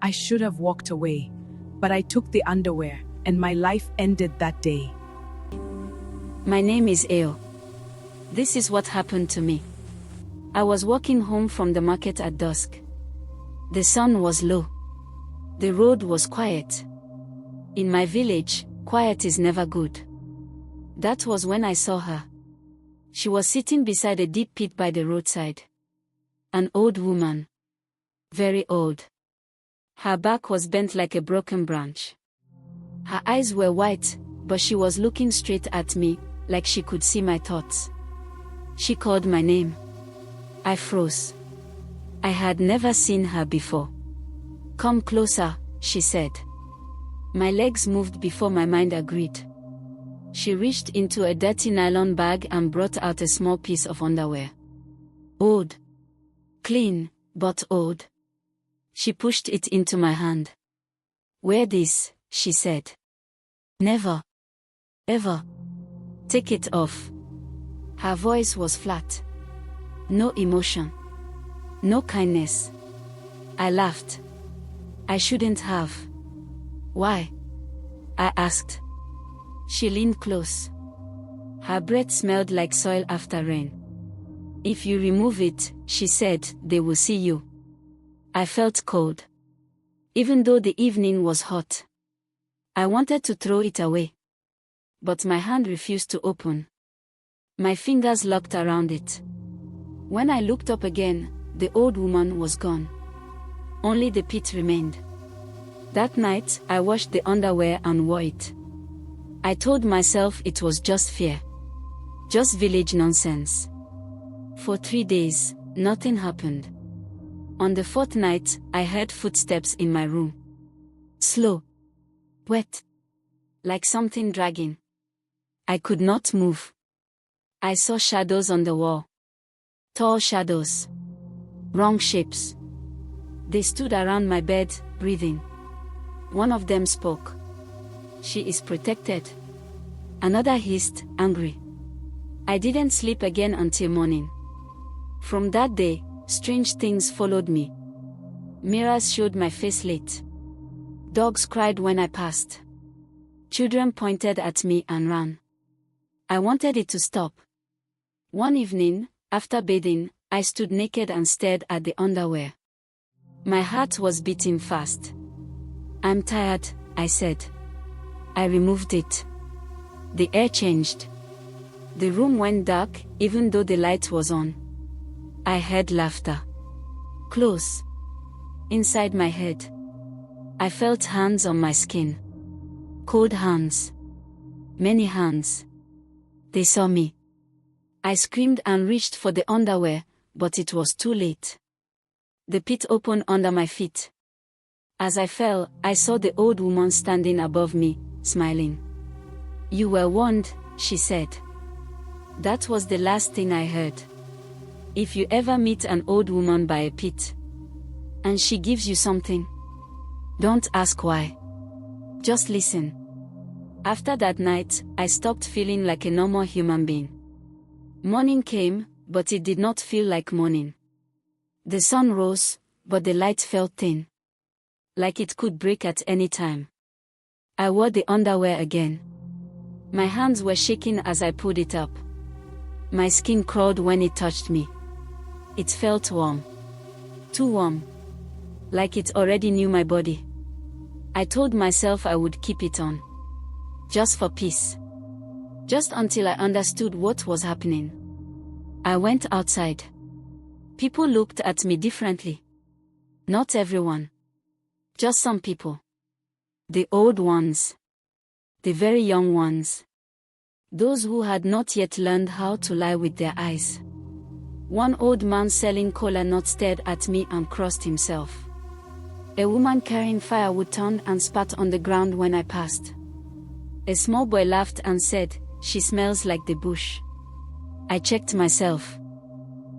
I should have walked away, but I took the underwear, and my life ended that day. My name is Eo. This is what happened to me. I was walking home from the market at dusk. The sun was low. The road was quiet. In my village, quiet is never good. That was when I saw her. She was sitting beside a deep pit by the roadside. An old woman. Very old. Her back was bent like a broken branch. Her eyes were white, but she was looking straight at me, like she could see my thoughts. She called my name. I froze. I had never seen her before. "Come closer," she said. My legs moved before my mind agreed. She reached into a dirty nylon bag and brought out a small piece of underwear. Old. Clean, but old. She pushed it into my hand. "Wear this," she said. "Never. Ever. Take it off." Her voice was flat. No emotion. No kindness. I laughed. I shouldn't have. "Why?" I asked. She leaned close. Her breath smelled like soil after rain. "If you remove it," she said, "they will see you." I felt cold. Even though the evening was hot. I wanted to throw it away. But my hand refused to open. My fingers locked around it. When I looked up again, the old woman was gone. Only the pit remained. That night, I washed the underwear and wore it. I told myself it was just fear. Just village nonsense. For 3 days, nothing happened. On the 4th night, I heard footsteps in my room. Slow. Wet. Like something dragging. I could not move. I saw shadows on the wall. Tall shadows. Wrong shapes. They stood around my bed, breathing. One of them spoke. "She is protected." Another hissed, angry. I didn't sleep again until morning. From that day, strange things followed me. Mirrors showed my face late. Dogs cried when I passed. Children pointed at me and ran. I wanted it to stop. One evening, after bathing, I stood naked and stared at the underwear. My heart was beating fast. "I'm tired," I said. I removed it. The air changed. The room went dark, even though the light was on. I heard laughter. Close. Inside my head. I felt hands on my skin. Cold hands. Many hands. They saw me. I screamed and reached for the underwear, but it was too late. The pit opened under my feet. As I fell, I saw the old woman standing above me, smiling. "You were warned," she said. That was the last thing I heard. If you ever meet an old woman by a pit, and she gives you something, don't ask why. Just listen. After that night, I stopped feeling like a normal human being. Morning came, but it did not feel like morning. The sun rose, but the light felt thin. Like it could break at any time. I wore the underwear again. My hands were shaking as I pulled it up. My skin crawled when it touched me. It felt warm. Too warm. Like it already knew my body. I told myself I would keep it on. Just for peace. Just until I understood what was happening. I went outside. People looked at me differently. Not everyone. Just some people. The old ones. The very young ones. Those who had not yet learned how to lie with their eyes. One old man selling cola nuts stared at me and crossed himself. A woman carrying firewood turned and spat on the ground when I passed. A small boy laughed and said, "She smells like the bush." I checked myself.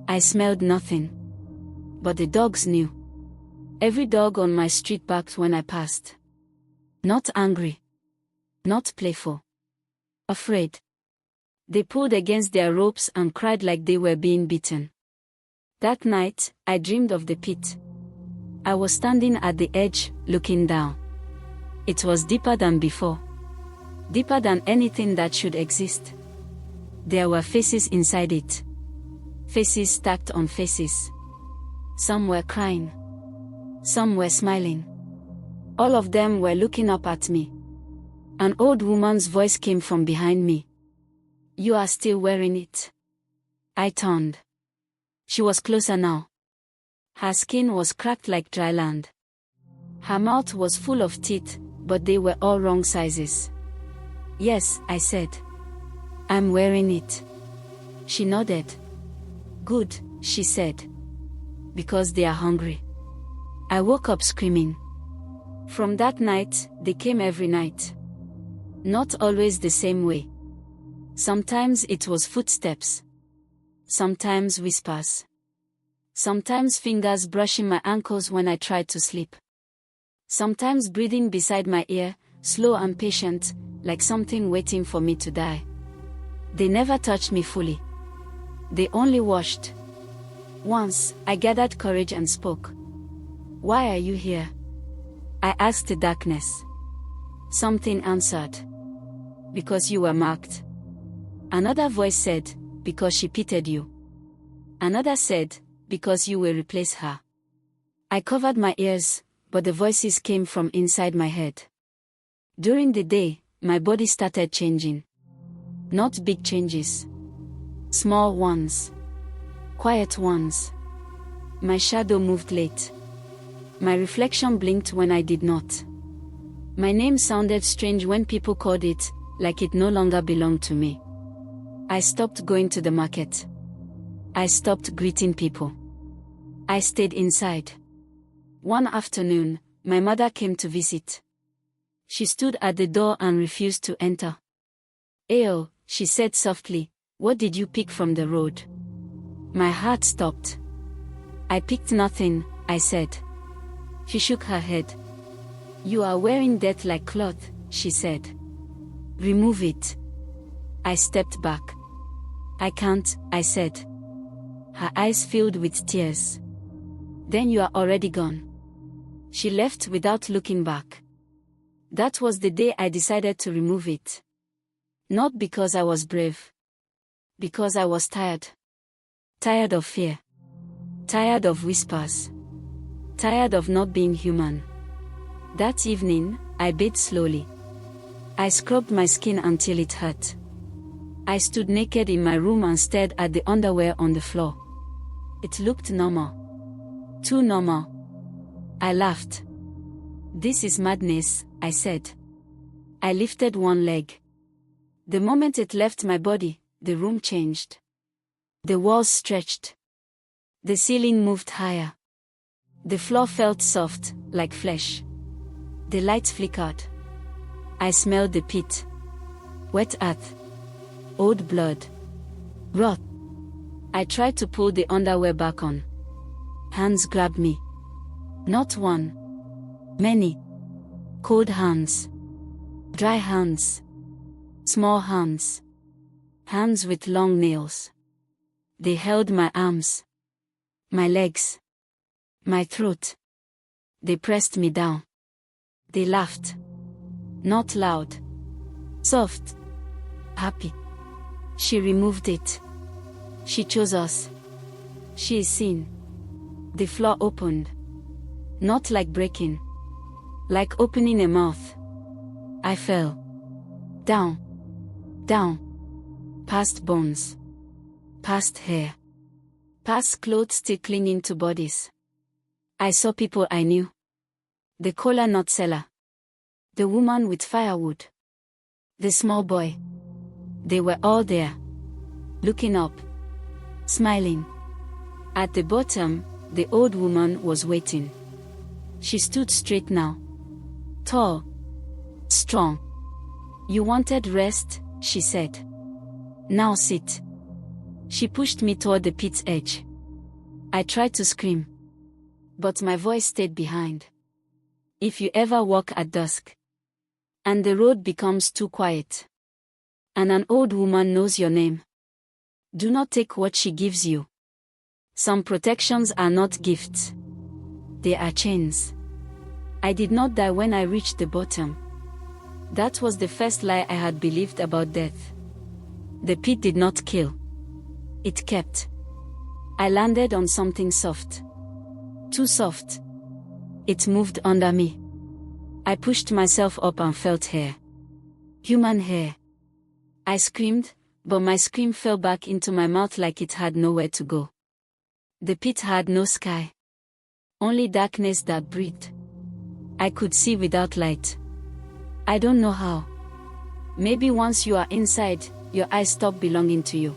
I smelled nothing. But the dogs knew. Every dog on my street barked when I passed. Not angry. Not playful. Afraid. They pulled against their ropes and cried like they were being beaten. That night, I dreamed of the pit. I was standing at the edge, looking down. It was deeper than before. Deeper than anything that should exist. There were faces inside it. Faces stacked on faces. Some were crying. Some were smiling. All of them were looking up at me. An old woman's voice came from behind me. "You are still wearing it." I turned. She was closer now. Her skin was cracked like dry land. Her mouth was full of teeth, but they were all wrong sizes. "Yes," I said. "I'm wearing it." She nodded. "Good," she said. "Because they are hungry." I woke up screaming. From that night, they came every night. Not always the same way. Sometimes it was footsteps. Sometimes whispers. Sometimes fingers brushing my ankles when I tried to sleep. Sometimes breathing beside my ear, slow and patient, like something waiting for me to die. They never touched me fully. They only watched. Once, I gathered courage and spoke. "Why are you here?" I asked the darkness. Something answered. "Because you were marked." Another voice said, "Because she pitied you." Another said, "Because you will replace her." I covered my ears, but the voices came from inside my head. During the day, my body started changing. Not big changes. Small ones. Quiet ones. My shadow moved late. My reflection blinked when I did not. My name sounded strange when people called it, like it no longer belonged to me. I stopped going to the market. I stopped greeting people. I stayed inside. One afternoon, my mother came to visit. She stood at the door and refused to enter. "Ayo," she said softly, "what did you pick from the road?" My heart stopped. "I picked nothing," I said. She shook her head. "You are wearing death like cloth," she said. "Remove it." I stepped back. "I can't," I said. Her eyes filled with tears. "Then you are already gone." She left without looking back. That was the day I decided to remove it. Not because I was brave. Because I was tired. Tired of fear. Tired of whispers. Tired of not being human. That evening, I bathed slowly. I scrubbed my skin until it hurt. I stood naked in my room and stared at the underwear on the floor. It looked normal. Too normal. I laughed. "This is madness," I said. I lifted one leg. The moment it left my body, the room changed. The walls stretched. The ceiling moved higher. The floor felt soft, like flesh. The lights flickered. I smelled the pit. Wet earth. Old blood. Rot. I tried to pull the underwear back on. Hands grabbed me. Not one. Many. Cold hands. Dry hands. Small hands. Hands with long nails. They held my arms. My legs. My throat. They pressed me down. They laughed. Not loud. Soft. Happy. She removed it. She chose us. She is seen. The floor opened. Not like breaking. Like opening a mouth. I fell. Down. Down. Past bones. Past hair. Past clothes still clinging to bodies. I saw people I knew. The cola nut seller. The woman with firewood. The small boy. They were all there. Looking up. Smiling. At the bottom, the old woman was waiting. She stood straight now. Tall. Strong. "You wanted rest," she said. "Now sit." She pushed me toward the pit's edge. I tried to scream. But my voice stayed behind. If you ever walk at dusk, and the road becomes too quiet, and an old woman knows your name, do not take what she gives you. Some protections are not gifts. There are chains. I did not die when I reached the bottom. That was the first lie I had believed about death. The pit did not kill. It kept. I landed on something soft. Too soft. It moved under me. I pushed myself up and felt hair. Human hair. I screamed, but my scream fell back into my mouth like it had nowhere to go. The pit had no sky. Only darkness that breathed. I could see without light. I don't know how. Maybe once you are inside, your eyes stop belonging to you.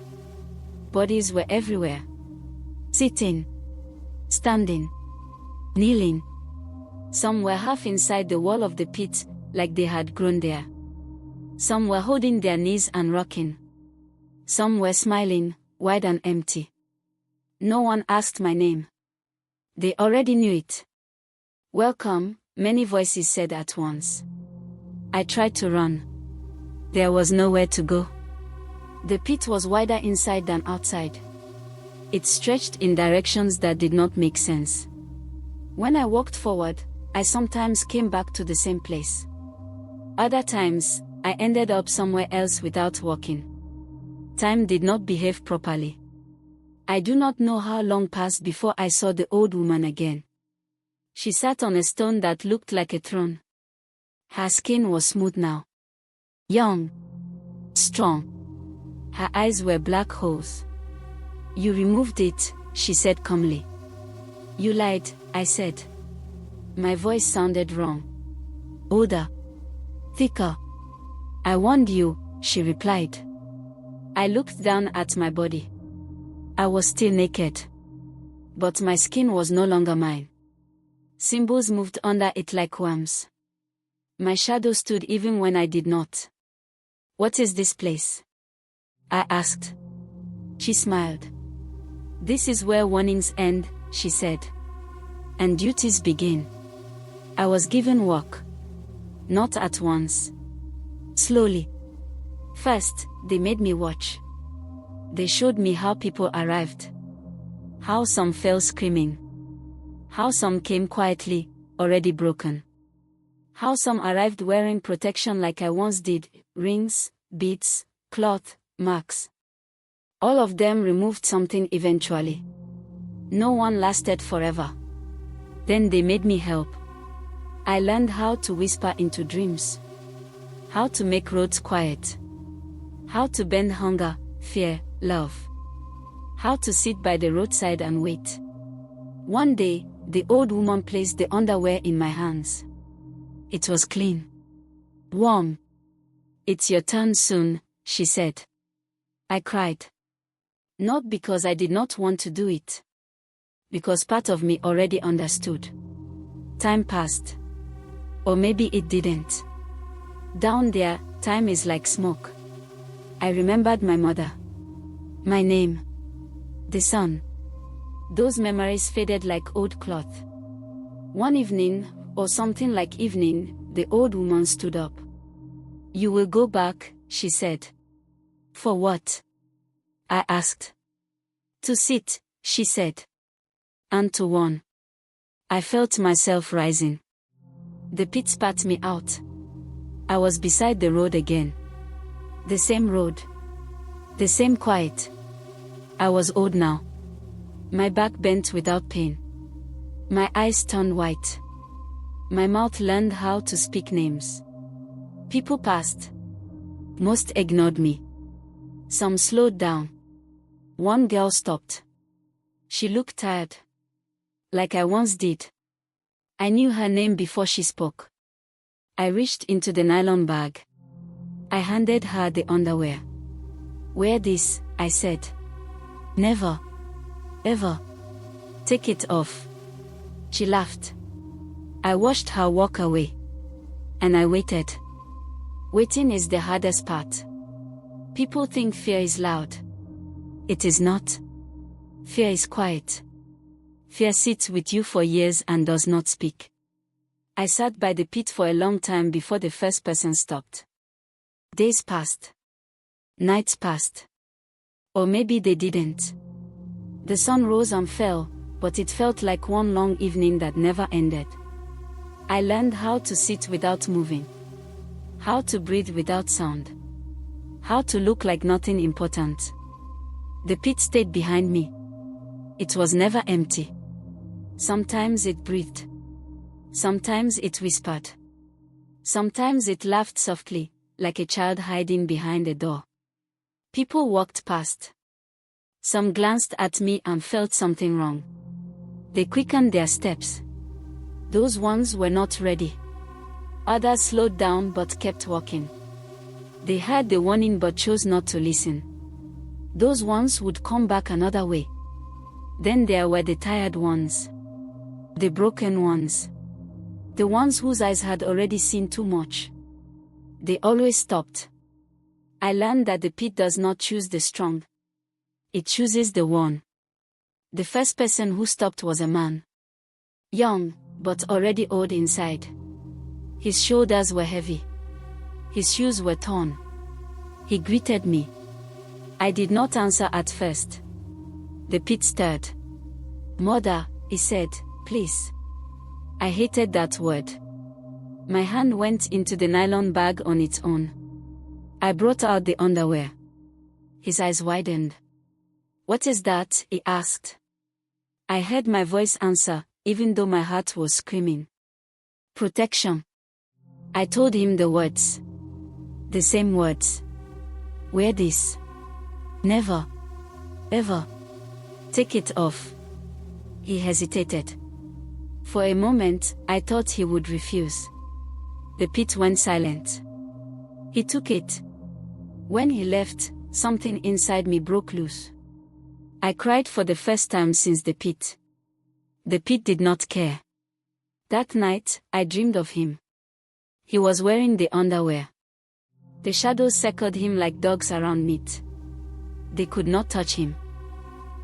Bodies were everywhere. Sitting. Standing. Kneeling. Some were half inside the wall of the pit, like they had grown there. Some were holding their knees and rocking. Some were smiling, wide and empty. No one asked my name. They already knew it. Welcome, many voices said at once. I tried to run. There was nowhere to go. The pit was wider inside than outside. It stretched in directions that did not make sense. When I walked forward, I sometimes came back to the same place. Other times, I ended up somewhere else without walking. Time did not behave properly. I do not know how long passed before I saw the old woman again. She sat on a stone that looked like a throne. Her skin was smooth now. Young. Strong. Her eyes were black holes. You removed it, she said calmly. You lied, I said. My voice sounded wrong. Older. Thicker. I warned you, she replied. I looked down at my body. I was still naked. But my skin was no longer mine. Symbols moved under it like worms. My shadow stood even when I did not. What is this place? I asked. She smiled. This is where warnings end, she said. And duties begin. I was given work. Not at once. Slowly. First, they made me watch. They showed me how people arrived. How some fell screaming. How some came quietly, already broken. How some arrived wearing protection like I once did, rings, beads, cloth, marks. All of them removed something eventually. No one lasted forever. Then they made me help. I learned how to whisper into dreams. How to make roads quiet. How to bend hunger, fear, love. How to sit by the roadside and wait. One day, the old woman placed the underwear in my hands. It was clean. Warm. It's your turn soon, she said. I cried. Not because I did not want to do it. Because part of me already understood. Time passed. Or maybe it didn't. Down there, time is like smoke. I remembered my mother. My name. The sun. Those memories faded like old cloth. One evening, or something like evening, the old woman stood up. You will go back, she said. For what? I asked. To sit, she said. And to warn. I felt myself rising. The pit spat me out. I was beside the road again. The same road. The same quiet. I was old now. My back bent without pain. My eyes turned white. My mouth learned how to speak names. People passed. Most ignored me. Some slowed down. One girl stopped. She looked tired. Like I once did. I knew her name before she spoke. I reached into the nylon bag. I handed her the underwear. Wear this, I said. Never. Ever. Take it off. She laughed. I watched her walk away. And I waited. Waiting is the hardest part. People think fear is loud. It is not. Fear is quiet. Fear sits with you for years and does not speak. I sat by the pit for a long time before the first person stopped. Days passed. Nights passed. Or maybe they didn't. The sun rose and fell, but it felt like one long evening that never ended. I learned how to sit without moving, how to breathe without sound, how to look like nothing important. The pit stayed behind me. It was never empty. Sometimes it breathed. Sometimes it whispered. Sometimes it laughed softly, like a child hiding behind a door. People walked past. Some glanced at me and felt something wrong. They quickened their steps. Those ones were not ready. Others slowed down but kept walking. They heard the warning but chose not to listen. Those ones would come back another way. Then there were the tired ones. The broken ones. The ones whose eyes had already seen too much. They always stopped. I learned that the pit does not choose the strong. It chooses the one. The first person who stopped was a man. Young, but already old inside. His shoulders were heavy. His shoes were torn. He greeted me. I did not answer at first. The pit stirred. "Mother," he said, "please." I hated that word. My hand went into the nylon bag on its own. I brought out the underwear. His eyes widened. "What is that?" he asked. I heard my voice answer, even though my heart was screaming. "Protection." I told him the words. The same words. "Wear this. Never. Ever. Take it off." He hesitated. For a moment, I thought he would refuse. The pit went silent. He took it. When he left, something inside me broke loose. I cried for the first time since the pit. The pit did not care. That night, I dreamed of him. He was wearing the underwear. The shadows circled him like dogs around meat. They could not touch him.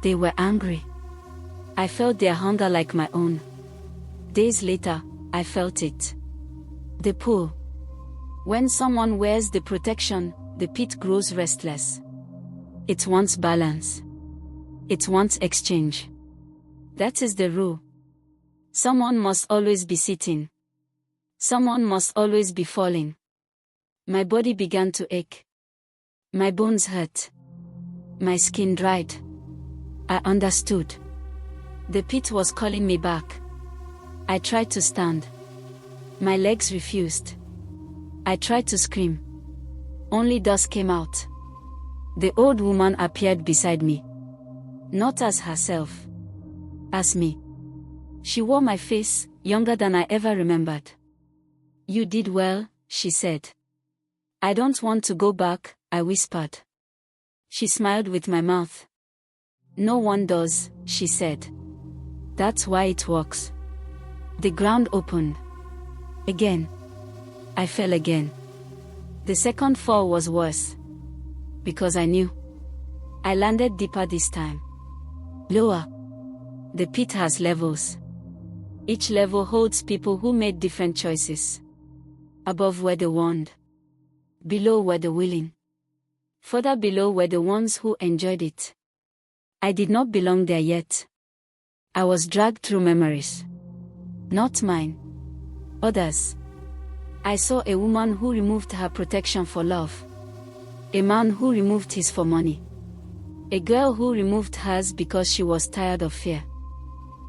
They were angry. I felt their hunger like my own. Days later, I felt it. The pull. When someone wears the protection, the pit grows restless. It wants balance. It wants exchange. That is the rule. Someone must always be sitting. Someone must always be falling. My body began to ache. My bones hurt. My skin dried. I understood. The pit was calling me back. I tried to stand. My legs refused. I tried to scream. Only dust came out. The old woman appeared beside me. Not as herself. As me. She wore my face, younger than I ever remembered. "You did well," she said. "I don't want to go back," I whispered. She smiled with my mouth. "No one does," she said. "That's why it works." The ground opened. Again. I fell again. The second fall was worse. Because I knew. I landed deeper this time. Lower. The pit has levels. Each level holds people who made different choices. Above were the warned. Below were the willing. Further below were the ones who enjoyed it. I did not belong there yet. I was dragged through memories. Not mine. Others. I saw a woman who removed her protection for love. A man who removed his for money. A girl who removed hers because she was tired of fear.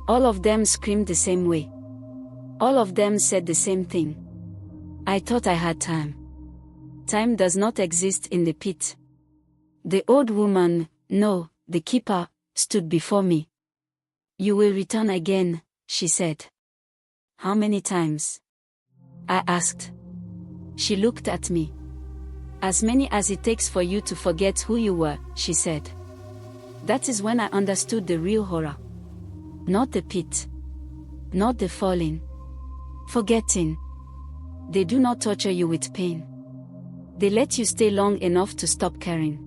All of them screamed the same way. All of them said the same thing. I thought I had time. Time does not exist in the pit. The old woman, no, the keeper, stood before me. "You will return again," she said. "How many times?" I asked. She looked at me. "As many as it takes for you to forget who you were," she said. That is when I understood the real horror. Not the pit. Not the falling. Forgetting. They do not torture you with pain. They let you stay long enough to stop caring.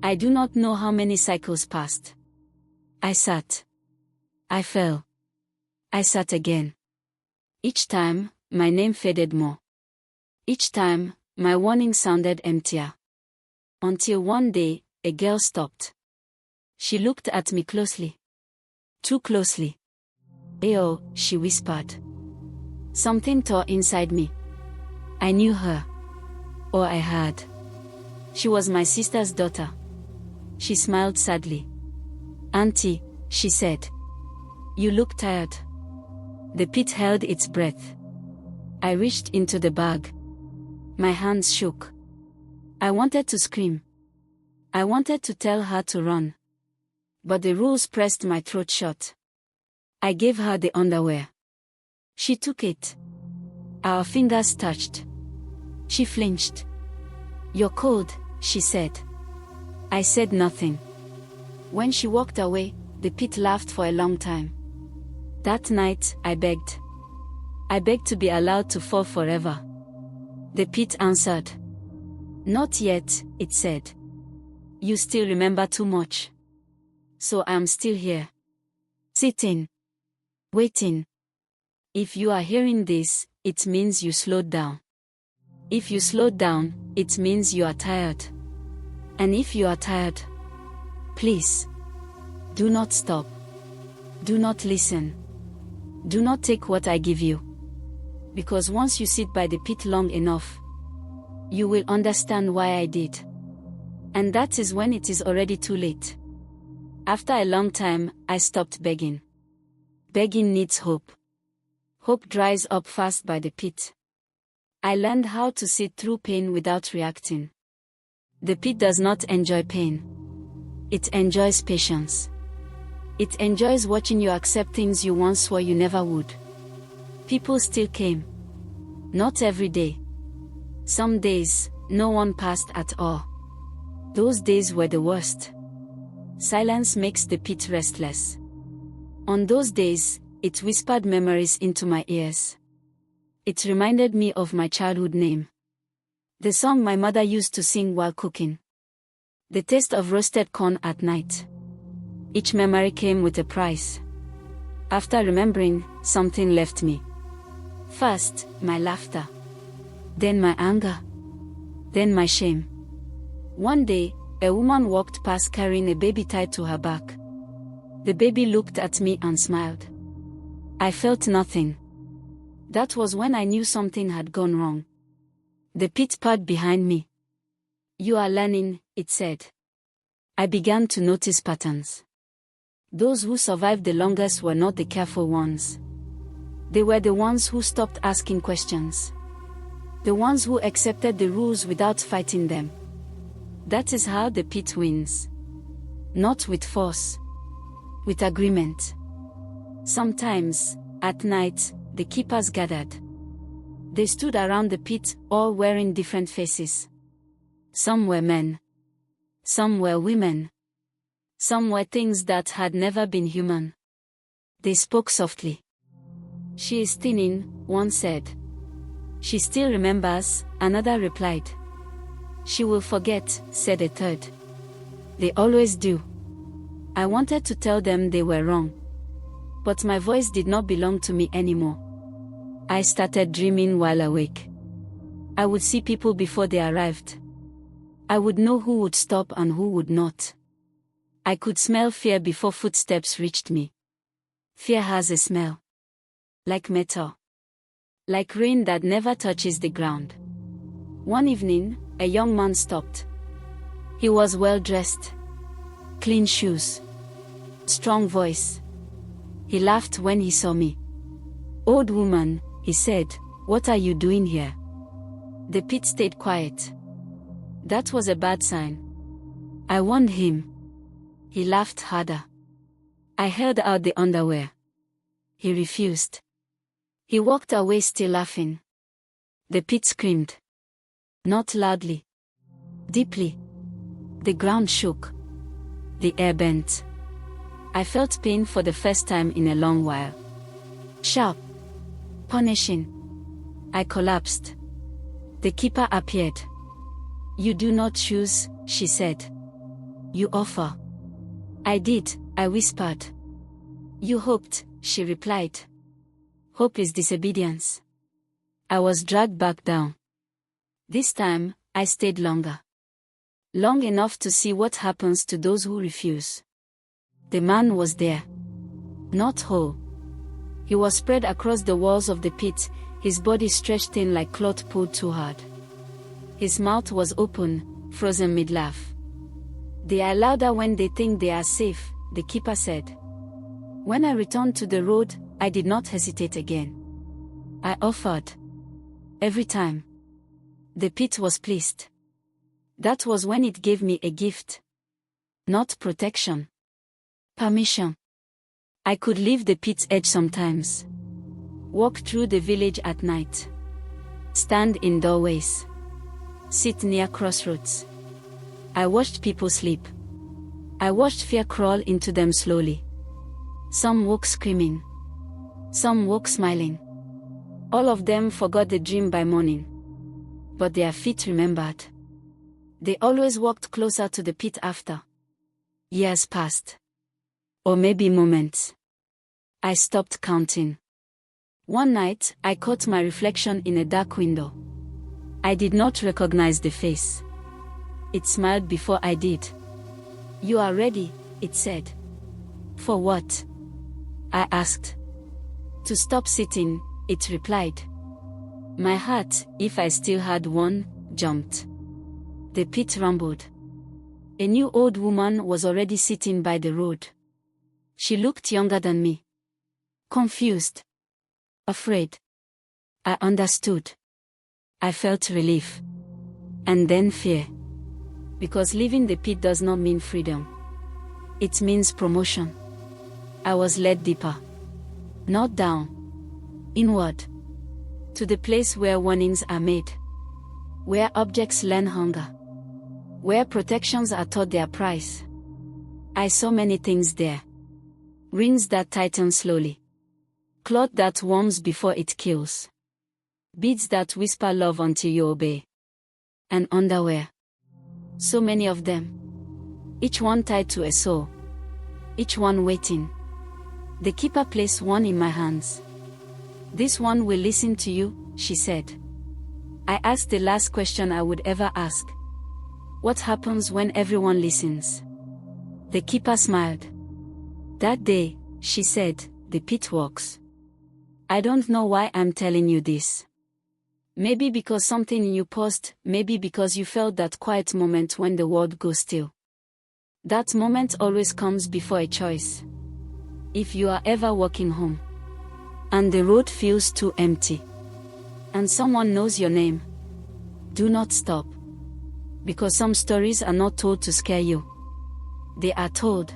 I do not know how many cycles passed. I sat. I fell. I sat again. Each time, my name faded more. Each time, my warning sounded emptier. Until one day, a girl stopped. She looked at me closely. Too closely. "Ew," she whispered. Something tore inside me. I knew her. Or I had. She was my sister's daughter. She smiled sadly. "Auntie," she said. "You look tired." The pit held its breath. I reached into the bag. My hands shook. I wanted to scream. I wanted to tell her to run. But the rules pressed my throat shut. I gave her the underwear. She took it. Our fingers touched. She flinched. "You're cold," she said. I said nothing. When she walked away, the pit laughed for a long time. That night, I begged. I begged to be allowed to fall forever. The pit answered. "Not yet," it said. "You still remember too much. So I am still here. Sitting. Waiting. If you are hearing this, it means you slowed down. If you slowed down, it means you are tired. And if you are tired, please, do not stop. Do not listen. Do not take what I give you. Because once you sit by the pit long enough, you will understand why I did. And that is when it is already too late." After a long time, I stopped begging. Begging needs hope. Hope dries up fast by the pit. I learned how to sit through pain without reacting. The pit does not enjoy pain. It enjoys patience. It enjoys watching you accept things you once swore you never would. People still came. Not every day. Some days, no one passed at all. Those days were the worst. Silence makes the pit restless. On those days, it whispered memories into my ears. It reminded me of my childhood name. The song my mother used to sing while cooking. The taste of roasted corn at night. Each memory came with a price. After remembering, something left me. First, my laughter. Then my anger. Then my shame. One day, a woman walked past carrying a baby tied to her back. The baby looked at me and smiled. I felt nothing. That was when I knew something had gone wrong. The pit purred behind me. "You are learning," it said. I began to notice patterns. Those who survived the longest were not the careful ones. They were the ones who stopped asking questions. The ones who accepted the rules without fighting them. That is how the pit wins. Not with force. With agreement. Sometimes, at night, the keepers gathered. They stood around the pit, all wearing different faces. Some were men. Some were women. Some were things that had never been human. They spoke softly. "She is thinning," one said. "She still remembers," another replied. "She will forget," said a third. "They always do." I wanted to tell them they were wrong. But my voice did not belong to me anymore. I started dreaming while awake. I would see people before they arrived. I would know who would stop and who would not. I could smell fear before footsteps reached me. Fear has a smell. Like metal. Like rain that never touches the ground. One evening, a young man stopped. He was well dressed. Clean shoes. Strong voice. He laughed when he saw me. "Old woman," he said, "what are you doing here?" The pit stayed quiet. That was a bad sign. I warned him. He laughed harder. I held out the underwear. He refused. He walked away still laughing. The pit screamed. Not loudly. Deeply. The ground shook. The air bent. I felt pain for the first time in a long while. Sharp. Punishing. I collapsed. The keeper appeared. "You do not choose," she said. "You offer." "I did," I whispered. "You hoped," she replied. "Hope is disobedience." I was dragged back down. This time, I stayed longer. Long enough to see what happens to those who refuse. The man was there. Not whole. He was spread across the walls of the pit, his body stretched thin like cloth pulled too hard. His mouth was open, frozen mid-laugh. "They are louder when they think they are safe," the keeper said. When I returned to the road, I did not hesitate again. I offered. Every time. The pit was pleased. That was when it gave me a gift. Not protection. Permission. I could leave the pit's edge sometimes. Walk through the village at night. Stand in doorways. Sit near crossroads. I watched people sleep. I watched fear crawl into them slowly. Some woke screaming. Some woke smiling. All of them forgot the dream by morning. But their feet remembered. They always walked closer to the pit after. Years passed. Or maybe moments. I stopped counting. One night, I caught my reflection in a dark window. I did not recognize the face. It smiled before I did. "You are ready," it said. "For what?" I asked. "To stop sitting," it replied. My heart, if I still had one, jumped. The pit rumbled. A new old woman was already sitting by the road. She looked younger than me. Confused. Afraid. I understood. I felt relief. And then fear. Because leaving the pit does not mean freedom. It means promotion. I was led deeper. Not down. Inward. To the place where warnings are made. Where objects learn hunger. Where protections are taught their price. I saw many things there. Rings that tighten slowly. Cloth that warms before it kills. Beads that whisper love until you obey. And underwear. So many of them. Each one tied to a soul. Each one waiting. The keeper placed one in my hands. "This one will listen to you," she said. I asked the last question I would ever ask. What happens when everyone listens? The keeper smiled. "That day," she said, "the pit walks." I don't know why I'm telling you this. Maybe because something in you paused, maybe because you felt that quiet moment when the world goes still. That moment always comes before a choice. If you are ever walking home, and the road feels too empty, and someone knows your name, do not stop. Because some stories are not told to scare you. They are told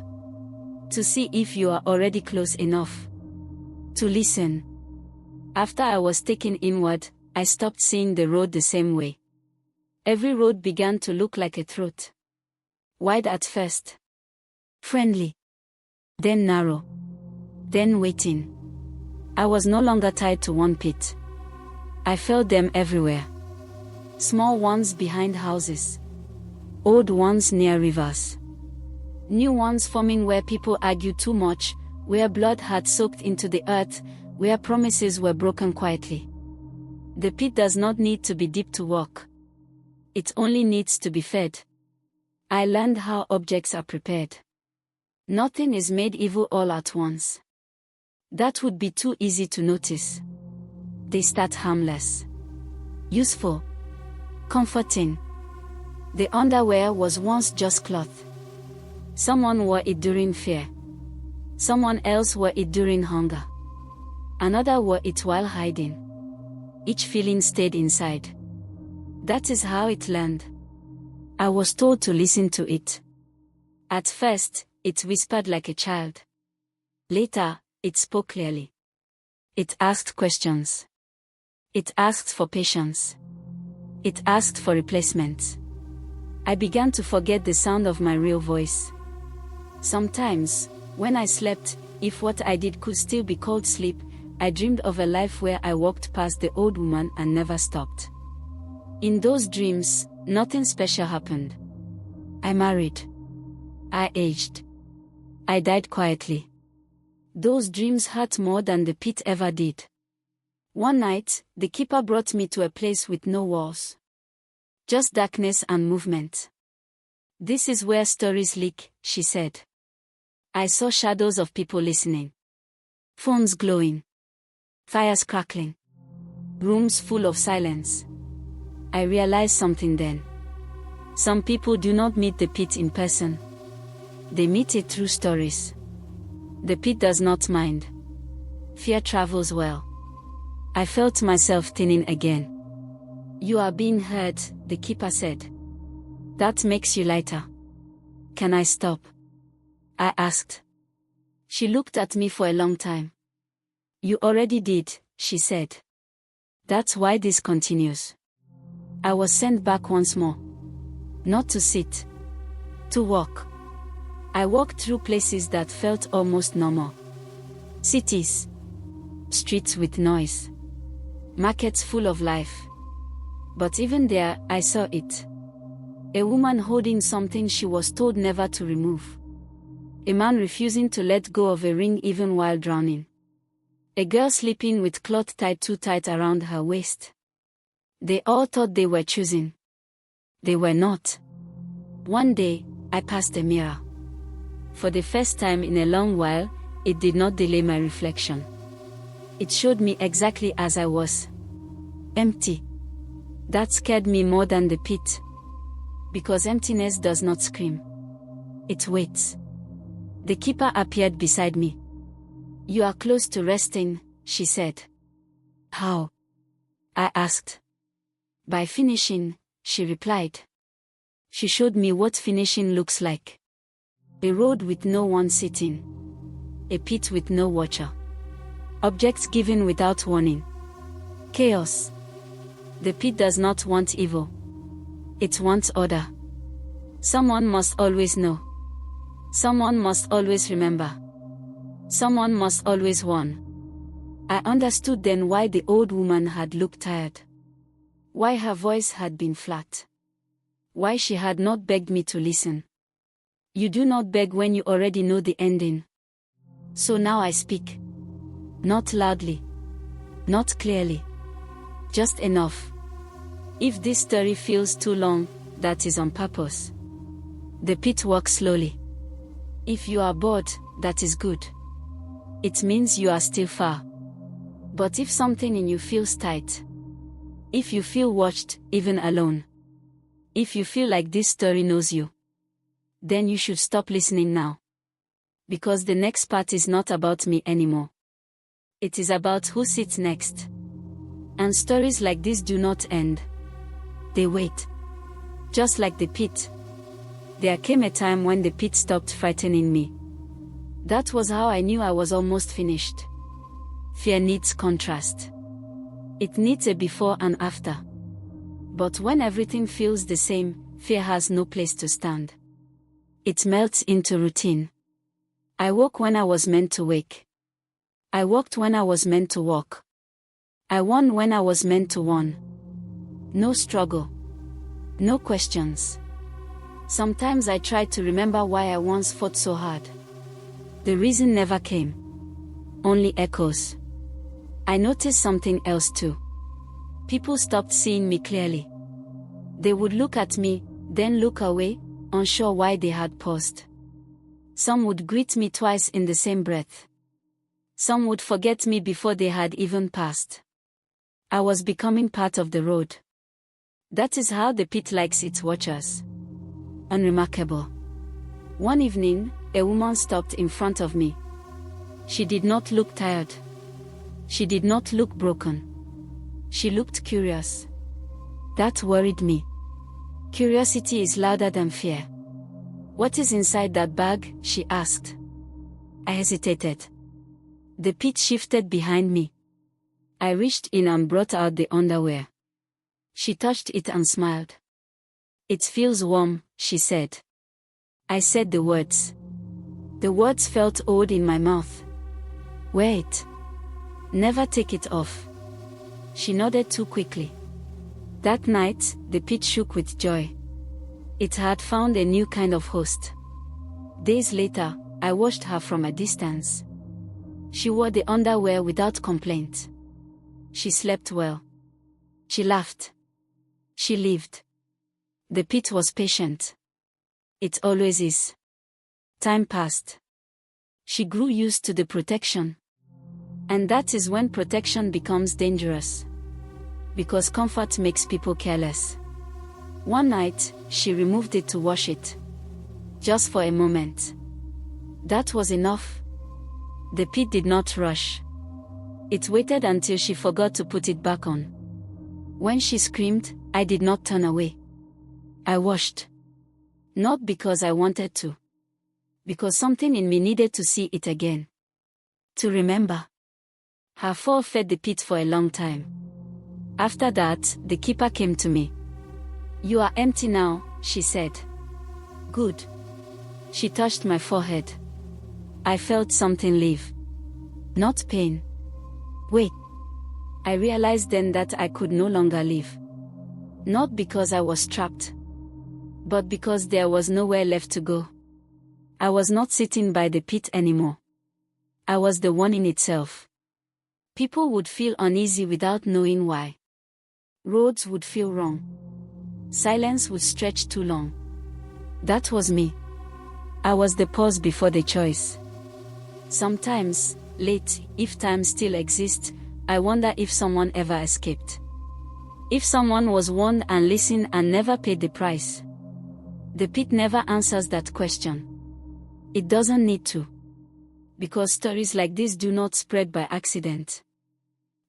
to see if you are already close enough to listen. After I was taken inward, I stopped seeing the road the same way. Every road began to look like a throat. Wide at first. Friendly. Then narrow. Then waiting. I was no longer tied to one pit. I felt them everywhere. Small ones behind houses. Old ones near rivers. New ones forming where people argued too much, where blood had soaked into the earth, where promises were broken quietly. The pit does not need to be deep to walk. It only needs to be fed. I learned how objects are prepared. Nothing is made evil all at once. That would be too easy to notice. They start harmless. Useful. Comforting. The underwear was once just cloth. Someone wore it during fear. Someone else wore it during hunger. Another wore it while hiding. Each feeling stayed inside. That is how it learned. I was told to listen to it. At first, it whispered like a child. Later, it spoke clearly. It asked questions. It asked for patience. It asked for replacement. I began to forget the sound of my real voice. Sometimes, when I slept, if what I did could still be called sleep, I dreamed of a life where I walked past the old woman and never stopped. In those dreams, nothing special happened. I married. I aged. I died quietly. Those dreams hurt more than the pit ever did. One night, the keeper brought me to a place with no walls. Just darkness and movement. "This is where stories leak," she said. I saw shadows of people listening. Phones glowing. Fires crackling. Rooms full of silence. I realized something then. Some people do not meet the pit in person. They meet it through stories. The pit does not mind. Fear travels well. I felt myself thinning again. You are being heard, the keeper said. That makes you lighter. Can I stop? I asked. She looked at me for a long time. You already did, she said. That's why this continues. I was sent back once more. Not to sit. To walk. I walked through places that felt almost normal. Cities. Streets with noise. Markets full of life. But even there, I saw it. A woman holding something she was told never to remove. A man refusing to let go of a ring even while drowning. A girl sleeping with cloth tied too tight around her waist. They all thought they were choosing. They were not. One day, I passed a mirror. For the first time in a long while, it did not delay my reflection. It showed me exactly as I was. Empty. That scared me more than the pit. Because emptiness does not scream. It waits. The keeper appeared beside me. You are close to resting, she said. How? I asked. By finishing, she replied. She showed me what finishing looks like. A road with no one sitting. A pit with no watcher. Objects given without warning. Chaos. The pit does not want evil. It wants order. Someone must always know. Someone must always remember. Someone must always warn. I understood then why the old woman had looked tired. Why her voice had been flat. Why she had not begged me to listen. You do not beg when you already know the ending. So now I speak. Not loudly. Not clearly. Just enough. If this story feels too long, that is on purpose. The pit walks slowly. If you are bored, that is good. It means you are still far. But if something in you feels tight, if you feel watched, even alone, if you feel like this story knows you, then you should stop listening now. Because the next part is not about me anymore. It is about who sits next. And stories like this do not end. They wait. Just like the pit. There came a time when the pit stopped frightening me. That was how I knew I was almost finished. Fear needs contrast. It needs a before and after. But when everything feels the same, fear has no place to stand. It melts into routine. I woke when I was meant to wake. I walked when I was meant to walk. I won when I was meant to won. No struggle. No questions. Sometimes I tried to remember why I once fought so hard. The reason never came. Only echoes. I noticed something else too. People stopped seeing me clearly. They would look at me, then look away, unsure why they had paused. Some would greet me twice in the same breath. Some would forget me before they had even passed. I was becoming part of the road. That is how the pit likes its watchers. Unremarkable. One evening, a woman stopped in front of me. She did not look tired. She did not look broken. She looked curious. That worried me. Curiosity is louder than fear. What is inside that bag? She asked. I hesitated. The pit shifted behind me. I reached in and brought out the underwear. She touched it and smiled. It feels warm, she said. I said the words. The words felt odd in my mouth. Wear it. Never take it off. She nodded too quickly. That night, the pit shook with joy. It had found a new kind of host. Days later, I watched her from a distance. She wore the underwear without complaint. She slept well. She laughed. She lived. The pit was patient. It always is. Time passed. She grew used to the protection. And that is when protection becomes dangerous. Because comfort makes people careless. One night, she removed it to wash it. Just for a moment. That was enough. The pit did not rush. It waited until she forgot to put it back on. When she screamed, I did not turn away. I washed. Not because I wanted to. Because something in me needed to see it again. To remember. Her fall fed the pit for a long time. After that, the keeper came to me. You are empty now, she said. Good. She touched my forehead. I felt something leave. Not pain. Wait. I realized then that I could no longer leave. Not because I was trapped. But because there was nowhere left to go. I was not sitting by the pit anymore. I was the one in itself. People would feel uneasy without knowing why. Roads would feel wrong. Silence would stretch too long. That was me. I was the pause before the choice. Sometimes, late, if time still exists, I wonder if someone ever escaped. If someone was warned and listened and never paid the price. The pit never answers that question. It doesn't need to. Because stories like this do not spread by accident.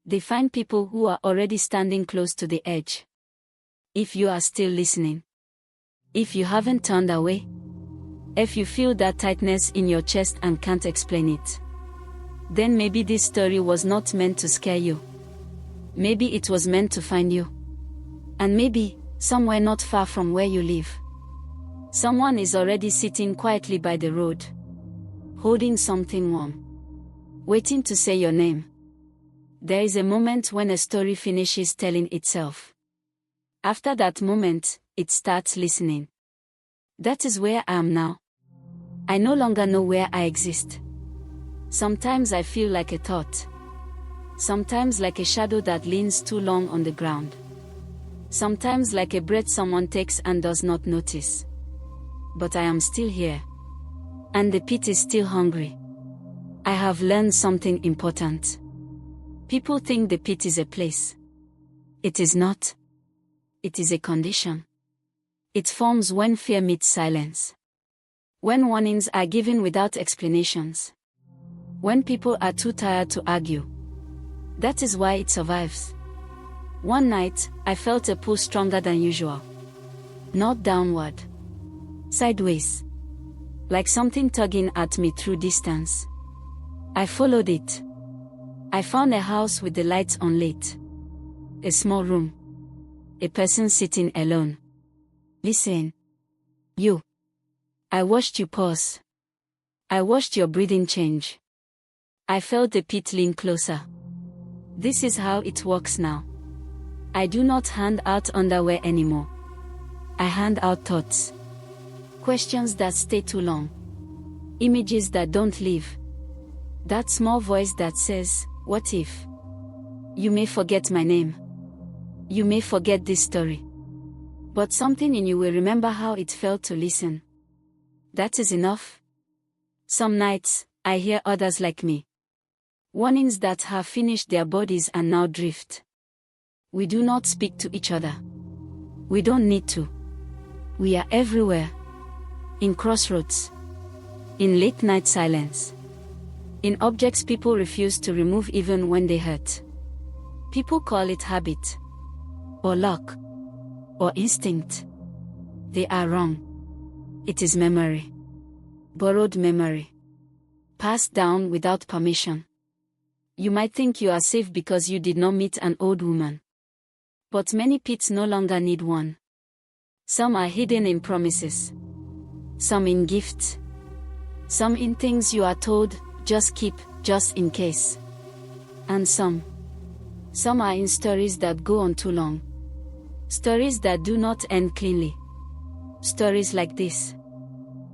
They find people who are already standing close to the edge. If you are still listening. If you haven't turned away. If you feel that tightness in your chest and can't explain it. Then maybe this story was not meant to scare you. Maybe it was meant to find you. And maybe, somewhere not far from where you live. Someone is already sitting quietly by the road. Holding something warm. Waiting to say your name. There is a moment when a story finishes telling itself. After that moment, it starts listening. That is where I am now. I no longer know where I exist. Sometimes I feel like a thought. Sometimes like a shadow that leans too long on the ground. Sometimes like a breath someone takes and does not notice. But I am still here. And the pit is still hungry. I have learned something important. People think the pit is a place. It is not. It is a condition. It forms when fear meets silence. When warnings are given without explanations. When people are too tired to argue. That is why it survives. One night, I felt a pull stronger than usual. Not downward. Sideways. Like something tugging at me through distance. I followed it. I found a house with the lights on late. A small room. A person sitting alone. Listen. You. I watched you pause. I watched your breathing change. I felt the pit lean closer. This is how it works now. I do not hand out underwear anymore. I hand out thoughts. Questions that stay too long. Images that don't leave. That small voice that says, what if? You may forget my name. You may forget this story. But something in you will remember how it felt to listen. That is enough. Some nights, I hear others like me. Warnings that have finished their bodies and now drift. We do not speak to each other. We don't need to. We are everywhere. In crossroads. In late night silence. In objects people refuse to remove even when they hurt. People call it habit. Or luck. Or instinct. They are wrong. It is memory. Borrowed memory. Passed down without permission. You might think you are safe because you did not meet an old woman. But many pits no longer need one. Some are hidden in promises. Some in gifts. Some in things you are told, just keep, just in case. And some are in stories that go on too long. Stories that do not end cleanly. Stories like this.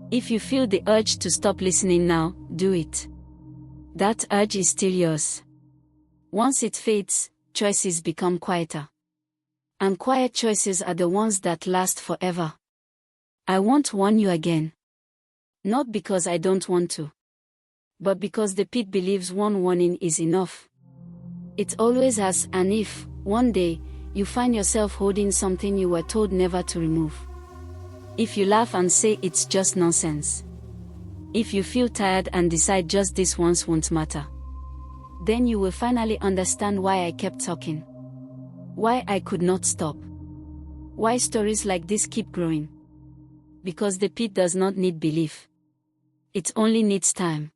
If you feel the urge to stop listening now, do it. That urge is still yours. Once it fades, choices become quieter. And quiet choices are the ones that last forever. I won't warn you again. Not because I don't want to. but because the pit believes one warning is enough. It always has, and if, one day, you find yourself holding something you were told never to remove. If you laugh and say it's just nonsense. If you feel tired and decide just this once won't matter. Then you will finally understand why I kept talking. Why I could not stop. Why stories like this keep growing. Because the pit does not need belief. It only needs time.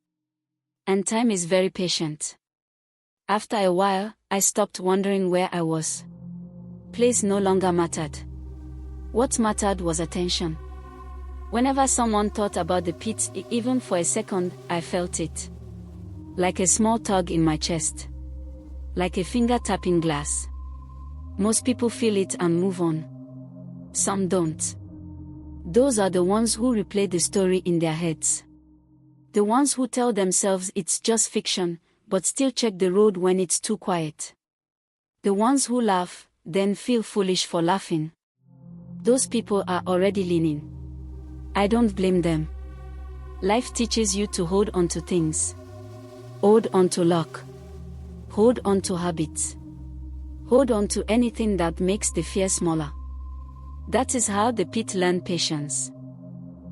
And time is very patient. After a while, I stopped wondering where I was. Place no longer mattered. What mattered was attention. Whenever someone thought about the pit, even for a second, I felt it. Like a small tug in my chest. Like a finger tapping glass. Most people feel it and move on. Some don't. Those are the ones who replay the story in their heads. The ones who tell themselves it's just fiction, but still check the road when it's too quiet. The ones who laugh, then feel foolish for laughing. Those people are already leaning. I don't blame them. Life teaches you to hold on to things. Hold on to luck. Hold on to habits. Hold on to anything that makes the fear smaller. That is how the pit learned patience.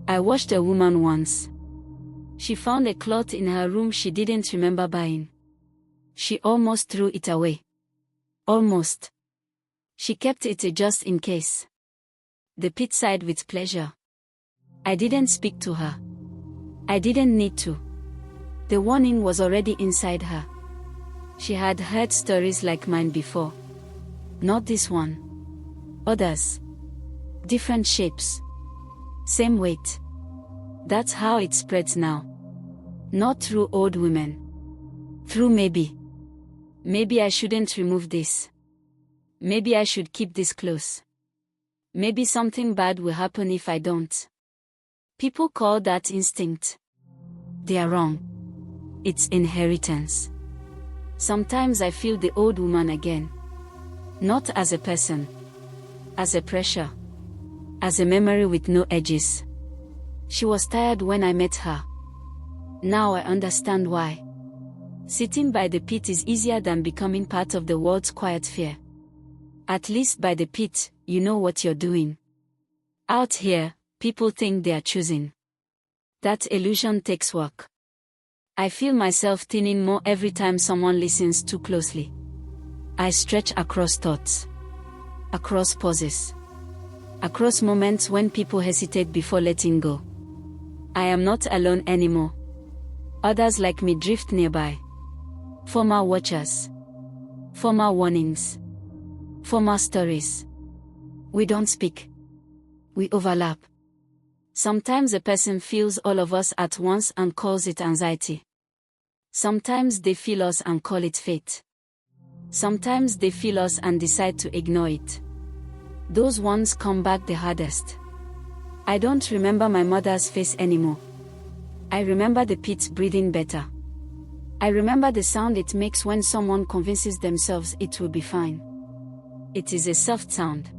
I watched a woman once. She found a cloth in her room she didn't remember buying. She almost threw it away. Almost. She kept it just in case. The pit sighed with pleasure. I didn't speak to her. I didn't need to. The warning was already inside her. She had heard stories like mine before. Not this one. Others. Different shapes. Same weight. That's how it spreads now. Not through old women. Through maybe. Maybe I shouldn't remove this. Maybe I should keep this close. Maybe something bad will happen if I don't. People call that instinct. They are wrong. It's inheritance. Sometimes I feel the old woman again. Not as a person. As a pressure. As a memory with no edges. She was tired when I met her. Now I understand why. Sitting by the pit is easier than becoming part of the world's quiet fear. At least by the pit, you know what you're doing. Out here, people think they are choosing. That illusion takes work. I feel myself thinning more every time someone listens too closely. I stretch across thoughts. Across pauses. Across moments when people hesitate before letting go. I am not alone anymore. Others like me drift nearby. Former watchers. Former warnings. Former stories. We don't speak. We overlap. Sometimes a person feels all of us at once and calls it anxiety. Sometimes they feel us and call it fate. Sometimes they feel us and decide to ignore it. Those ones come back the hardest. I don't remember my mother's face anymore. I remember the pit breathing better. I remember the sound it makes when someone convinces themselves it will be fine. It is a soft sound.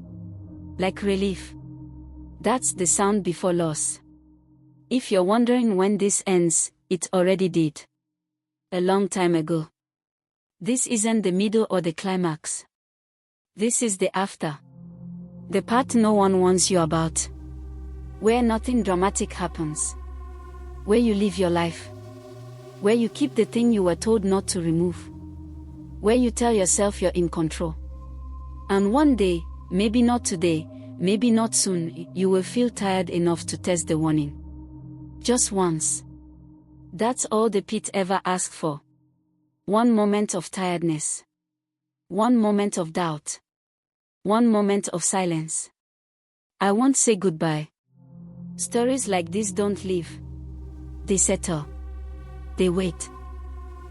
Like relief. That's the sound before loss. If you're wondering when this ends, it already did. A long time ago. This isn't the middle or the climax. This is the after. The part no one warns you about. Where nothing dramatic happens. Where you live your life. Where you keep the thing you were told not to remove. Where you tell yourself you're in control. And one day, maybe not today, maybe not soon, you will feel tired enough to test the warning. Just once. That's all the pit ever asked for. One moment of tiredness. One moment of doubt. One moment of silence. I won't say goodbye. Stories like this don't leave. They settle. They wait.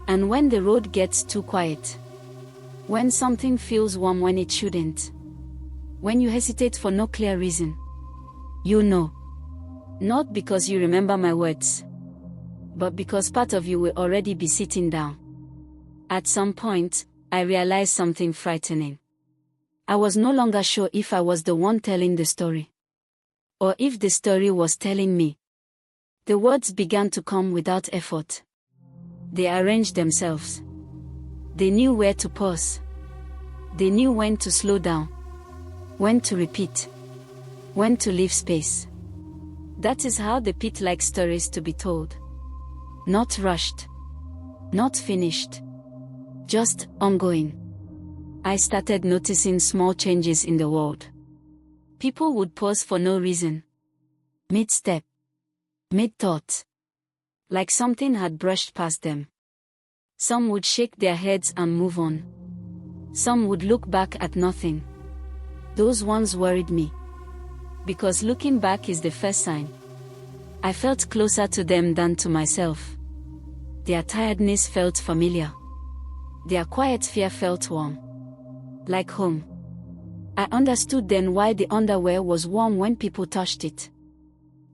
And when the road gets too quiet. When something feels warm when it shouldn't. When you hesitate for no clear reason. You know. Not because you remember my words. But because part of you will already be sitting down. At some point, I realized something frightening. I was no longer sure if I was the one telling the story. Or if the story was telling me. The words began to come without effort. They arranged themselves. They knew where to pause. They knew when to slow down, when to repeat, when to leave space. That is how the pit likes stories to be told. Not rushed, not finished, just ongoing. I started noticing small changes in the world. People would pause for no reason. Mid-step, mid-thought. Like something had brushed past them. Some would shake their heads and move on. Some would look back at nothing. Those ones worried me. Because looking back is the first sign. I felt closer to them than to myself. Their tiredness felt familiar. Their quiet fear felt warm. Like home. I understood then why the underwear was warm when people touched it.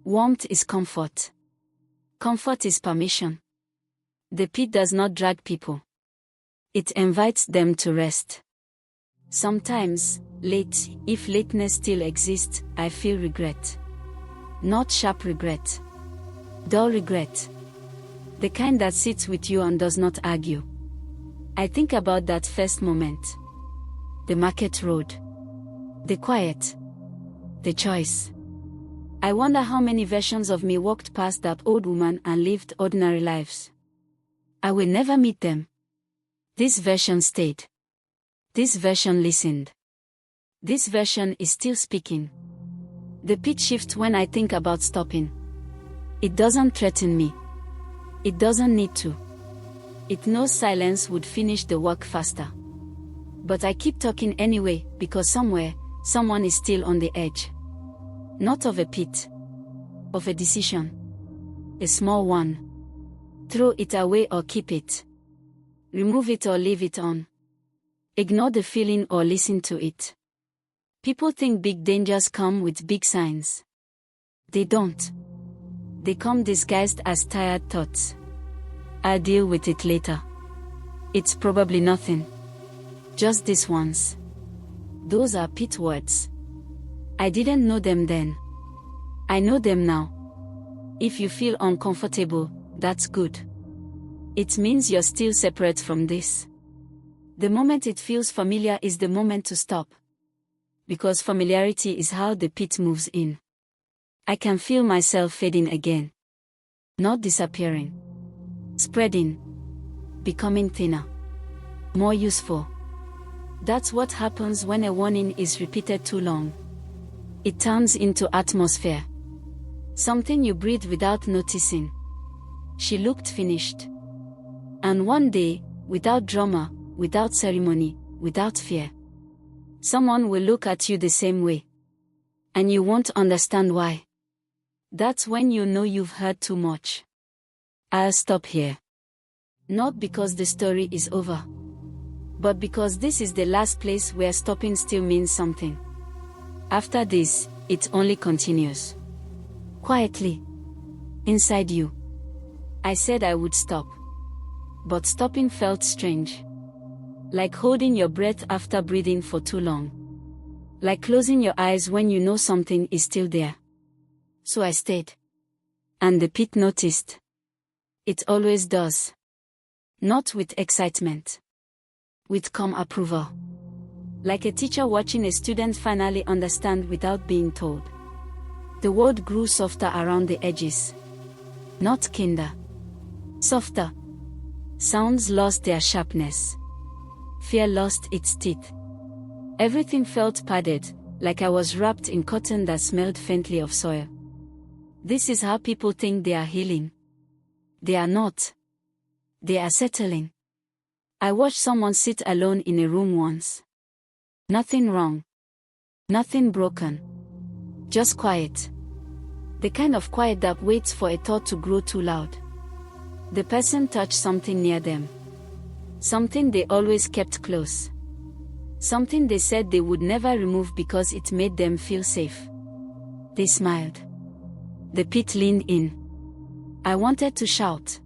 Warmth is comfort. Comfort is permission. The pit does not drag people. It invites them to rest. Sometimes, late, if lateness still exists, I feel regret. Not sharp regret. Dull regret. The kind that sits with you and does not argue. I think about that first moment. The market road. The quiet. The choice. I wonder how many versions of me walked past that old woman and lived ordinary lives. I will never meet them. This version stayed. This version listened. This version is still speaking. The pitch shifts when I think about stopping. It doesn't threaten me. It doesn't need to. It knows silence would finish the work faster. But I keep talking anyway, because somewhere, someone is still on the edge. Not of a pit. Of a decision. A small one. Throw it away or keep it. Remove it or leave it on. Ignore the feeling or listen to it. People think big dangers come with big signs. They don't. They come disguised as tired thoughts. I'll deal with it later. It's probably nothing. Just this once. Those are pit words. I didn't know them then. I know them now. If you feel uncomfortable, that's good. It means you're still separate from this. The moment it feels familiar is the moment to stop. Because familiarity is how the pit moves in. I can feel myself fading again. Not disappearing. Spreading. Becoming thinner. More useful. That's what happens when a warning is repeated too long. It turns into atmosphere. Something you breathe without noticing. She looked finished. And one day, without drama, without ceremony, without fear, someone will look at you the same way. And you won't understand why. That's when you know you've heard too much. I'll stop here. Not because the story is over. But because this is the last place where stopping still means something. After this, it only continues. Quietly. Inside you. I said I would stop. But stopping felt strange. Like holding your breath after breathing for too long. Like closing your eyes when you know something is still there. So I stayed. And the pit noticed. It always does. Not with excitement. With calm approval. Like a teacher watching a student finally understand without being told. The world grew softer around the edges. Not kinder. Softer. Sounds lost their sharpness. Fear lost its teeth. Everything felt padded, like I was wrapped in cotton that smelled faintly of soil. This is how people think they are healing. They are not. They are settling. I watched someone sit alone in a room once. Nothing wrong. Nothing broken. Just quiet. The kind of quiet that waits for a thought to grow too loud. The person touched something near them. Something they always kept close. Something they said they would never remove because it made them feel safe. They smiled. The pit leaned in. I wanted to shout.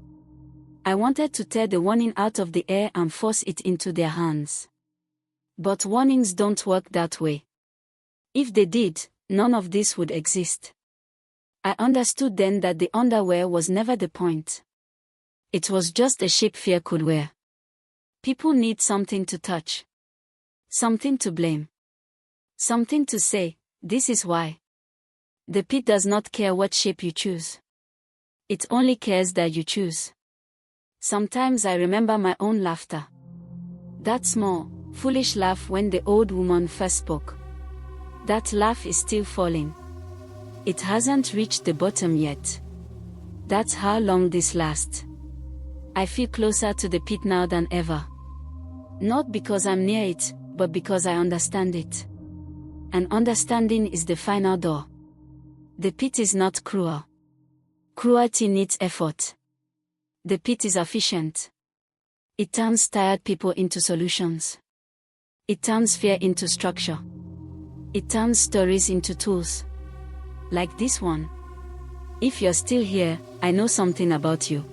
I wanted to tear the warning out of the air and force it into their hands. But warnings don't work that way. If they did, none of this would exist. I understood then that the underwear was never the point. It was just a shape fear could wear. People need something to touch. Something to blame. Something to say, this is why. The pit does not care what shape you choose. It only cares that you choose. Sometimes I remember my own laughter. That small, foolish laugh when the old woman first spoke. That laugh is still falling. It hasn't reached the bottom yet. That's how long this lasts. I feel closer to the pit now than ever. Not because I'm near it, but because I understand it. And understanding is the final door. The pit is not cruel. Cruelty needs effort. The pit is efficient. It turns tired people into solutions. It turns fear into structure. It turns stories into tools. Like this one. If you're still here, I know something about you.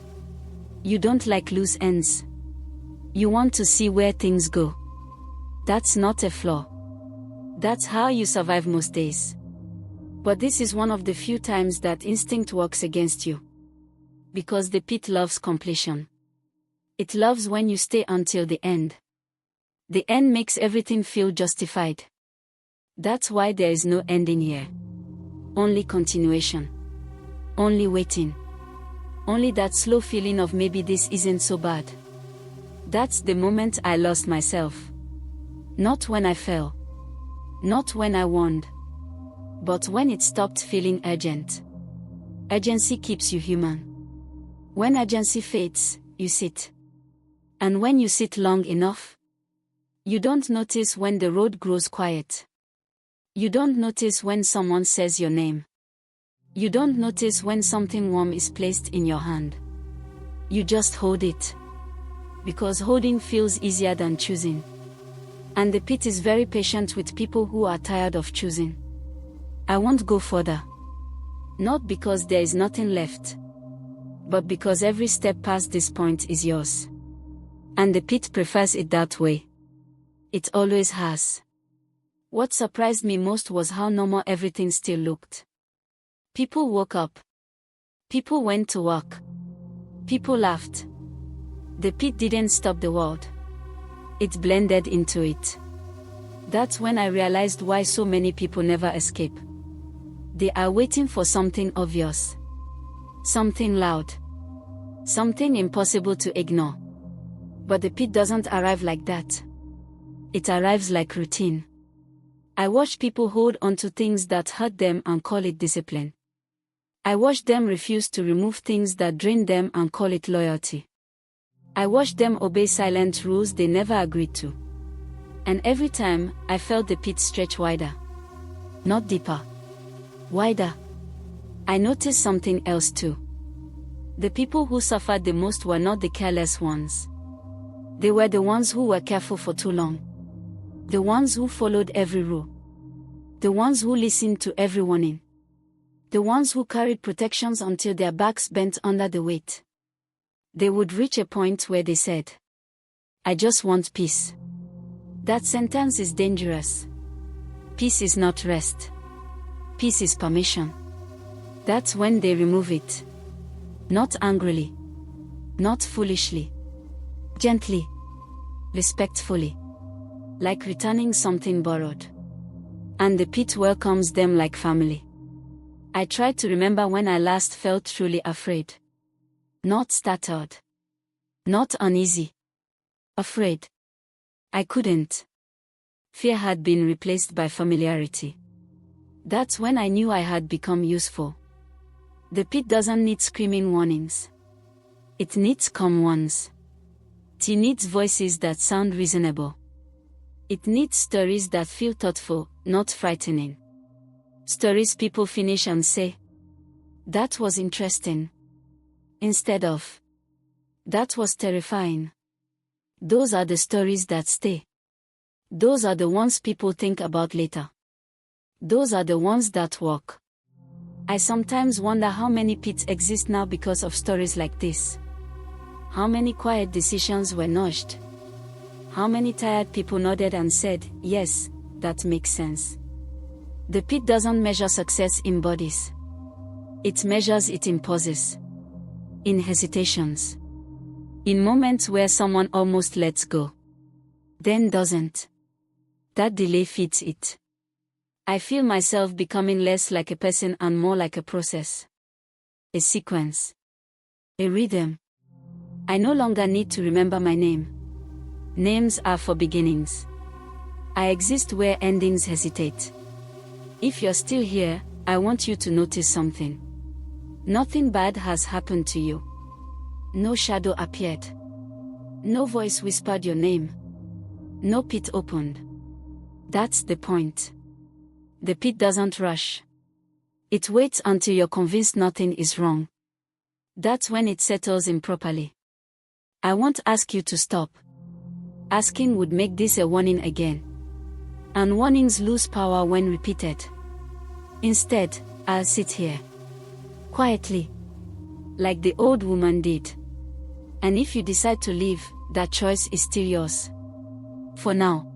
You don't like loose ends. You want to see where things go. That's not a flaw. That's how you survive most days. But this is one of the few times that instinct works against you. Because the pit loves completion. It loves when you stay until the end. The end makes everything feel justified. That's why there is no ending here. Only continuation. Only waiting. Only that slow feeling of maybe this isn't so bad. That's the moment I lost myself. Not when I fell. Not when I won. But when it stopped feeling urgent. Urgency keeps you human. When urgency fades, you sit. And when you sit long enough, you don't notice when the road grows quiet. You don't notice when someone says your name. You don't notice when something warm is placed in your hand. You just hold it. Because holding feels easier than choosing. And the pit is very patient with people who are tired of choosing. I won't go further. Not because there is nothing left. But because every step past this point is yours. And the pit prefers it that way. It always has. What surprised me most was how normal everything still looked. People woke up. People went to work. People laughed. The pit didn't stop the world. It blended into it. That's when I realized why so many people never escape. They are waiting for something obvious. Something loud. Something impossible to ignore. But the pit doesn't arrive like that. It arrives like routine. I watch people hold onto things that hurt them and call it discipline. I watch them refuse to remove things that drain them and call it loyalty. I watch them obey silent rules they never agreed to. And every time, I felt the pit stretch wider. Not deeper. Wider. I noticed something else too. The people who suffered the most were not the careless ones. They were the ones who were careful for too long. The ones who followed every rule. The ones who listened to every warning. The ones who carried protections until their backs bent under the weight. They would reach a point where they said, I just want peace. That sentence is dangerous. Peace is not rest. Peace is permission. That's when they remove it. Not angrily. Not foolishly. Gently. Respectfully. Like returning something borrowed. And the pit welcomes them like family. I tried to remember when I last felt truly afraid. Not startled. Not uneasy. Afraid. I couldn't. Fear had been replaced by familiarity. That's when I knew I had become useful. The pit doesn't need screaming warnings. It needs calm ones. It needs voices that sound reasonable. It needs stories that feel thoughtful, not frightening. Stories people finish and say, that was interesting. Instead of, that was terrifying. Those are the stories that stay. Those are the ones people think about later. Those are the ones that work. I sometimes wonder how many pits exist now because of stories like this. How many quiet decisions were nudged. How many tired people nodded and said, yes, that makes sense. The pit doesn't measure success in bodies. It measures it in pauses. In hesitations. In moments where someone almost lets go, then doesn't. That delay feeds it. I feel myself becoming less like a person and more like a process. A sequence. A rhythm. I no longer need to remember my name. Names are for beginnings. I exist where endings hesitate. If you're still here, I want you to notice something. Nothing bad has happened to you. No shadow appeared. No voice whispered your name. No pit opened. That's the point. The pit doesn't rush. It waits until you're convinced nothing is wrong. That's when it settles in properly. I won't ask you to stop. Asking would make this a warning again. And warnings lose power when repeated. Instead, I'll sit here. Quietly. Like the old woman did. And if you decide to leave, that choice is still yours. For now,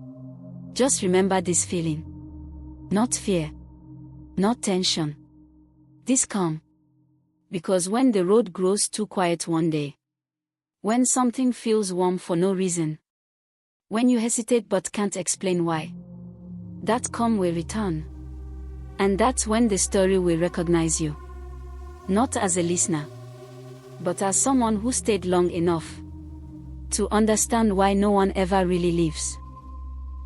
just remember this feeling. Not fear. Not tension. This calm. Because when the road grows too quiet one day, when something feels warm for no reason, when you hesitate but can't explain why, that calm will return. And that's when the story will recognize you. Not as a listener, but as someone who stayed long enough to understand why no one ever really leaves.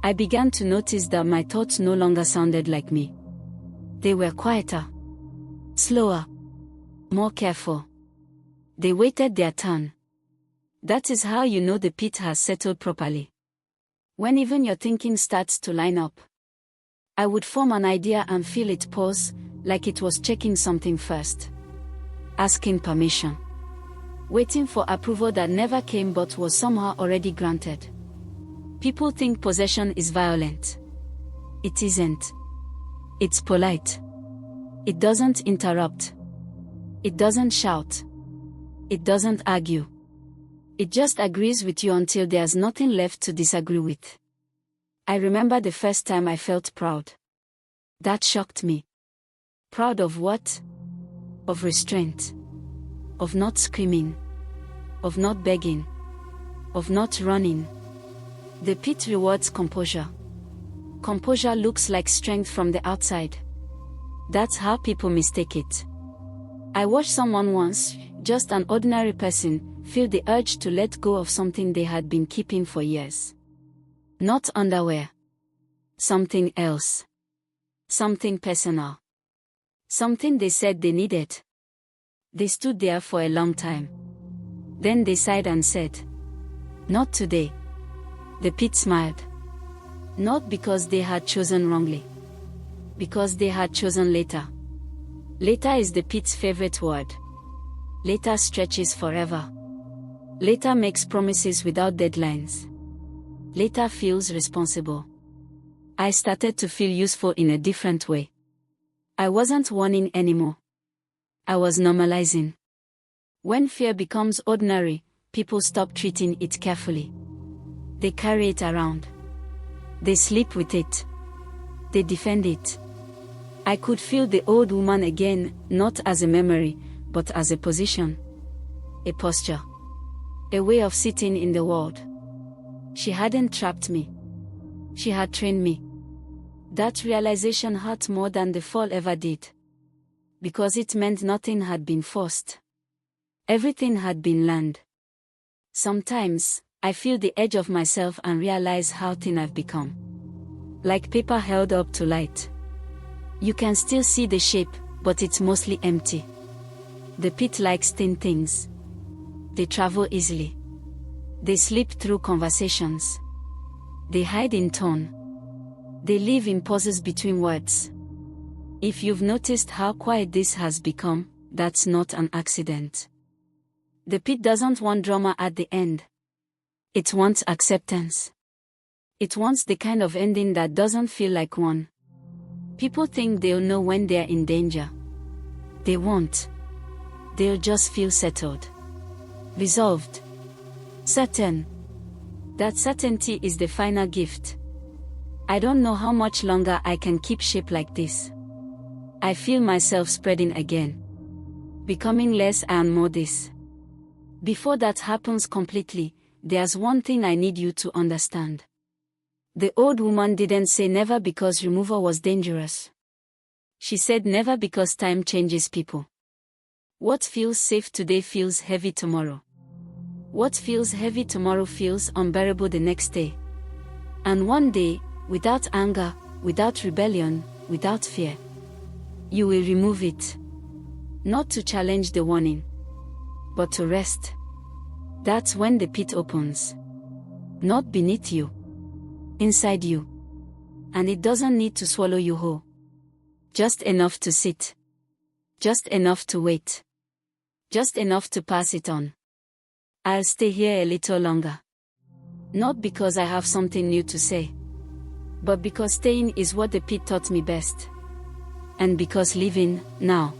I began to notice that my thoughts no longer sounded like me. They were quieter, slower, more careful. They waited their turn. That is how you know the pit has settled properly. When even your thinking starts to line up. I would form an idea and feel it pause, like it was checking something first. Asking permission. Waiting for approval that never came but was somehow already granted. People think possession is violent. It isn't. It's polite. It doesn't interrupt. It doesn't shout. It doesn't argue. It just agrees with you until there's nothing left to disagree with. I remember the first time I felt proud. That shocked me. Proud of what? Of restraint. Of not screaming. Of not begging. Of not running. The pit rewards composure. Composure looks like strength from the outside. That's how people mistake it. I watched someone once, just an ordinary person, feel the urge to let go of something they had been keeping for years. Not underwear. Something else. Something personal. Something they said they needed. They stood there for a long time. Then they sighed and said, "Not today." The pit smiled. Not because they had chosen wrongly. Because they had chosen later. Later is the pit's favorite word. Later stretches forever. Later makes promises without deadlines. Later feels responsible. I started to feel useful in a different way. I wasn't warning anymore. I was normalizing. When fear becomes ordinary, people stop treating it carefully. They carry it around. They sleep with it. They defend it. I could feel the old woman again, not as a memory, but as a position. A posture. A way of sitting in the world. She hadn't trapped me. She had trained me. That realization hurt more than the fall ever did. Because it meant nothing had been forced. Everything had been learned. Sometimes, I feel the edge of myself and realize how thin I've become. Like paper held up to light. You can still see the shape, but it's mostly empty. The pit likes thin things. They travel easily. They slip through conversations. They hide in tone. They live in pauses between words. If you've noticed how quiet this has become, that's not an accident. The pit doesn't want drama at the end. It wants acceptance. It wants the kind of ending that doesn't feel like one. People think they'll know when they're in danger. They won't. They'll just feel settled. Resolved. Certain. That certainty is the final gift. I don't know how much longer I can keep shape like this. I feel myself spreading again. Becoming less and more this. Before that happens completely, there's one thing I need you to understand. The old woman didn't say never because removal was dangerous. She said never because time changes people. What feels safe today feels heavy tomorrow. What feels heavy tomorrow feels unbearable the next day. And one day, without anger, without rebellion, without fear, you will remove it. Not to challenge the warning, but to rest. That's when the pit opens. Not beneath you. Inside you. And it doesn't need to swallow you whole. Just enough to sit. Just enough to wait. Just enough to pass it on. I'll stay here a little longer. Not because I have something new to say, but because staying is what the pit taught me best. And because living, now,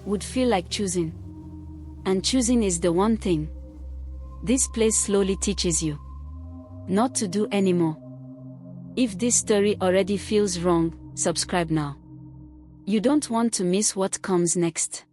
would feel like choosing. And choosing is the one thing this place slowly teaches you not to do anymore. If this story already feels wrong, subscribe now. You don't want to miss what comes next.